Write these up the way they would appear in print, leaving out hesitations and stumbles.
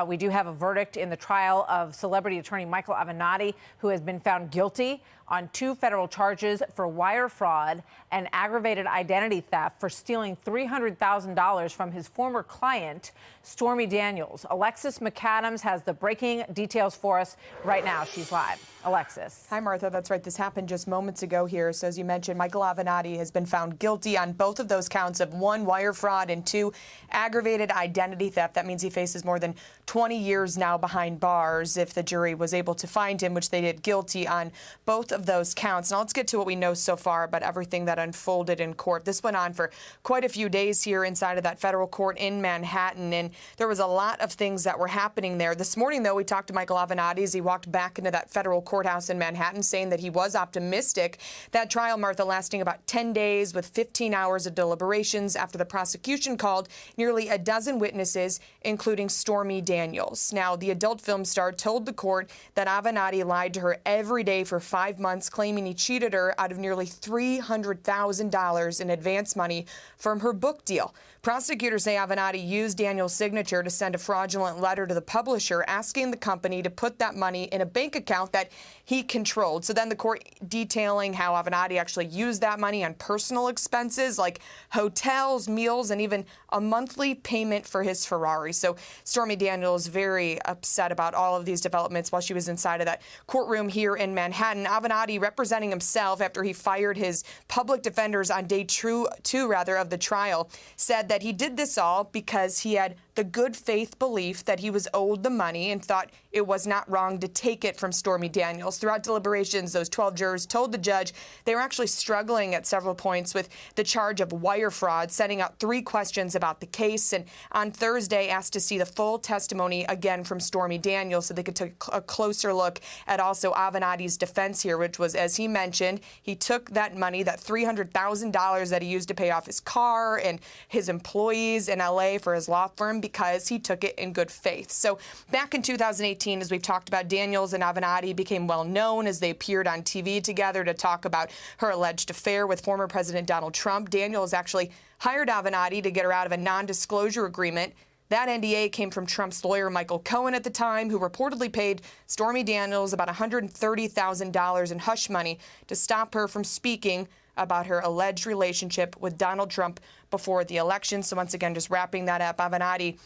We do have a verdict in the trial of celebrity attorney Michael Avenatti, who has been found guilty on 2 federal charges for wire fraud and aggravated identity theft for stealing $300,000 from his former client, Stormy Daniels. Alexis McAdams has the breaking details for us right now. She's live. Alexis. Hi, Martha. That's right. This happened just moments ago here. So as you mentioned, Michael Avenatti has been found guilty on both of those counts of 1, wire fraud, and 2, aggravated identity theft. That means he faces more than 20 years now behind bars if the jury was able to find him, which they did, guilty on both of those counts. Now let's get to what we know so far about everything that unfolded in court. This went on for quite a few days here inside of that federal court in Manhattan, and there was a lot of things that were happening there. This morning, though, we talked to Michael Avenatti as he walked back into that federal courthouse in Manhattan, saying that he was optimistic. That trial, Martha, lasting about 10 days with 15 hours of deliberations after the prosecution called nearly a dozen witnesses, including Stormy Daniels. Now, the adult film star told the court that Avenatti lied to her every day for 5 months, claiming he cheated her out of nearly $300,000 in advance money from her book deal. Prosecutors say Avenatti used Daniels' signature to send a fraudulent letter to the publisher asking the company to put that money in a bank account that he controlled. So then the court detailing how Avenatti actually used that money on personal expenses like hotels, meals, and even a monthly payment for his Ferrari. So Stormy Daniels very upset about all of these developments while she was inside of that courtroom here in Manhattan. Avenatti, representing himself after he fired his public defenders on day two of the trial, said that he did this all because he had the good faith belief that he was owed the money and thought it was not wrong to take it from Stormy Daniels. Throughout deliberations, those 12 jurors told the judge they were actually struggling at several points with the charge of wire fraud, sending out 3 questions about the case, and on Thursday asked to see the full testimony again from Stormy Daniels so they could take a closer look at also Avenatti's defense here, which was, as he mentioned, he took that money, that $300,000 that he used to pay off his car and his employees in LA for his law firm, because he took it in good faith. So back in 2018, as we've talked about, Daniels and Avenatti became well known as they appeared on TV together to talk about her alleged affair with former President Donald Trump. Daniels actually hired Avenatti to get her out of a non-disclosure agreement. That NDA came from Trump's lawyer, Michael Cohen, at the time, who reportedly paid Stormy Daniels about $130,000 in hush money to stop her from speaking about her alleged relationship with Donald Trump before the election. So once again, just wrapping that up, Avenatti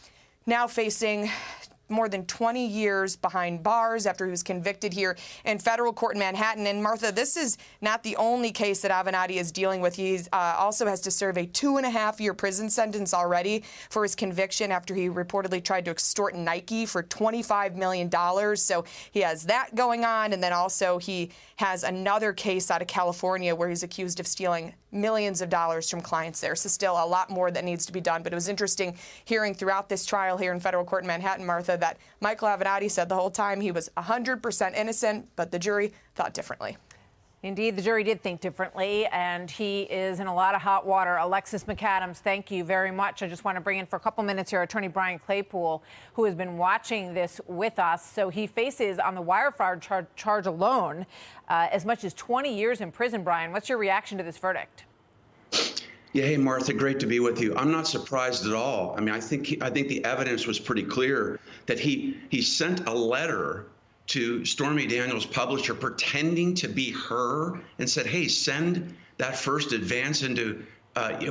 now facing more than 20 years behind bars after he was convicted here in federal court in Manhattan. And Martha, this is not the only case that Avenatti is dealing with. He also has to serve a 2.5-year prison sentence already for his conviction after he reportedly tried to extort Nike for $25 million. So he has that going on. And then also he has another case out of California where he's accused of stealing millions of dollars from clients there. So still a lot more that needs to be done. But it was interesting hearing throughout this trial here in federal court in Manhattan, Martha, that Michael Avenatti said the whole time he was 100% innocent, but the jury thought differently. Indeed, the jury did think differently, and he is in a lot of hot water. Alexis McAdams, thank you very much. I just want to bring in for a couple minutes here Attorney Brian Claypool, who has been watching this with us. So he faces, on the wire fraud charge alone, as much as 20 years in prison. Brian, what's your reaction to this verdict? Yeah, hey, Martha, great to be with you. I'm not surprised at all. I mean, I think the evidence was pretty clear that he sent a letter to Stormy Daniels' publisher pretending to be her and said, hey, send that first advance into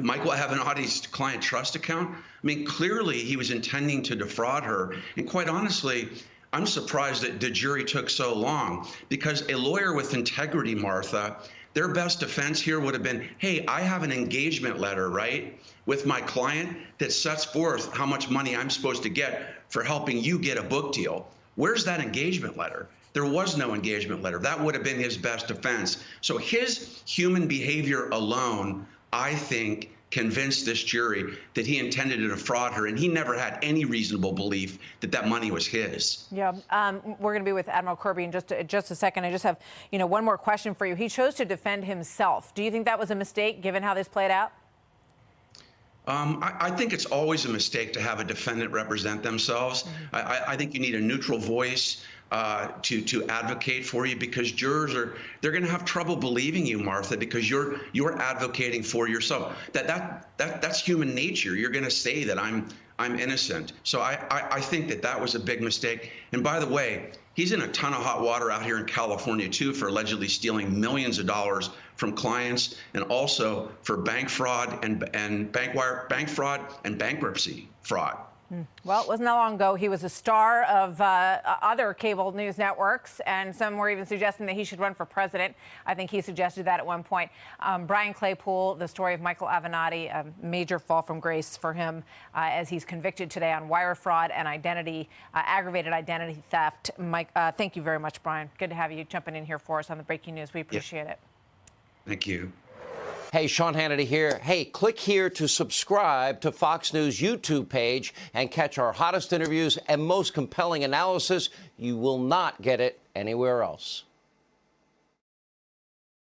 Michael Avenatti's client trust account. I mean, clearly he was intending to defraud her. And quite honestly, I'm surprised that the jury took so long, because a lawyer with integrity, Martha, their best defense here would have been, hey, I have an engagement letter, right, with my client that sets forth how much money I'm supposed to get for helping you get a book deal. Where's that engagement letter? There was no engagement letter. That would have been his best defense. So his human behavior alone, I think, convinced this jury that he intended to defraud her, and he never had any reasonable belief that that money was his. Yeah, we're going to be with Admiral Kirby in just a second. I just have, one more question for you. He chose to defend himself. Do you think that was a mistake, given how this played out? I think it's always a mistake to have a defendant represent themselves. I think you need a neutral voice. to advocate for you, because jurors they're going to have trouble believing you, Martha, because you're advocating for yourself. That's human nature. You're going to say that I'm innocent. So I think that was a big mistake. And by the way, he's in a ton of hot water out here in California too for allegedly stealing millions of dollars from clients, and also for bank fraud and bank fraud and bankruptcy fraud. Well, it wasn't that long ago. He was a star of other cable news networks, and some were even suggesting that he should run for president. I think he suggested that at one point. Brian Claypool, the story of Michael Avenatti, a major fall from grace for him as he's convicted today on wire fraud and aggravated identity theft. Mike, thank you very much, Brian. Good to have you jumping in here for us on the breaking news. We appreciate it. Thank you. Hey, Sean Hannity here. Hey, click here to subscribe to Fox News YouTube page and catch our hottest interviews and most compelling analysis. You will not get it anywhere else.